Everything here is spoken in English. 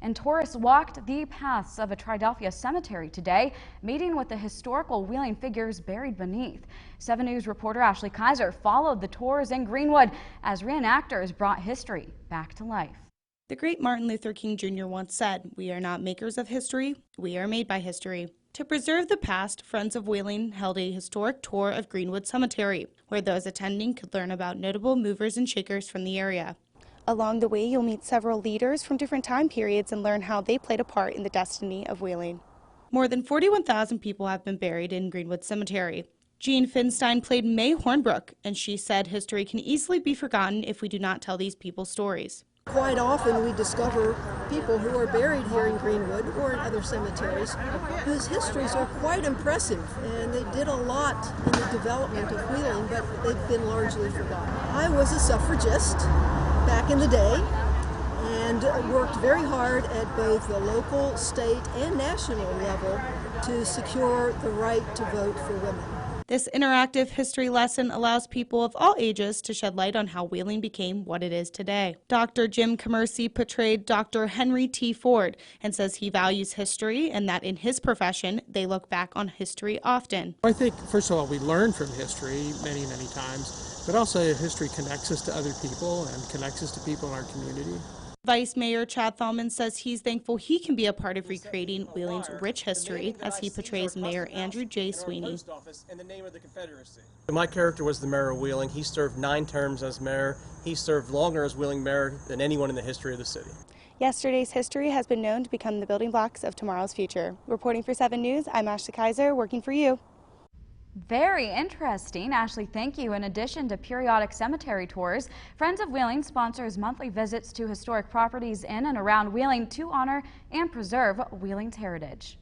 And tourists walked the paths of a Triadelphia cemetery today, meeting with the historical Wheeling figures buried beneath. 7 News reporter Ashley Kaiser followed the tours in Greenwood as reenactors brought history back to life. The great Martin Luther King Jr. once said, "We are not makers of history, we are made by history." To preserve the past, Friends of Wheeling held a historic tour of Greenwood Cemetery, where those attending could learn about notable movers and shakers from the area. Along the way, you'll meet several leaders from different time periods and learn how they played a part in the destiny of Wheeling. More than 41,000 people have been buried in Greenwood Cemetery. Jean Finstein played May Hornbrook, and she said history can easily be forgotten if we do not tell these people's stories. Quite often we discover people who are buried here in Greenwood or in other cemeteries whose histories are quite impressive, and they did a lot in the development of Wheeling, but they've been largely forgotten. I was a suffragist back in the day and worked very hard at both the local, state, and national level to secure the right to vote for women. This interactive history lesson allows people of all ages to shed light on how Wheeling became what it is today. Dr. Jim Commercy portrayed Dr. Henry T. Ford and says he values history and that in his profession they look back on history often. I think, first of all, we learn from history many times, but also history connects us to other people and connects us to people in our community. Vice Mayor Chad Thalman says he's thankful he can be a part of recreating Wheeling's rich history as he portrays Mayor Andrew J. Sweeney. My character was the mayor of Wheeling. He served 9 terms as mayor. He served longer as Wheeling mayor than anyone in the history of the city. Yesterday's history has been known to become the building blocks of tomorrow's future. Reporting for 7 News, I'm Ashley Kaiser, working for you. Very interesting. Ashley, thank you. In addition to periodic cemetery tours, Friends of Wheeling sponsors monthly visits to historic properties in and around Wheeling to honor and preserve Wheeling's heritage.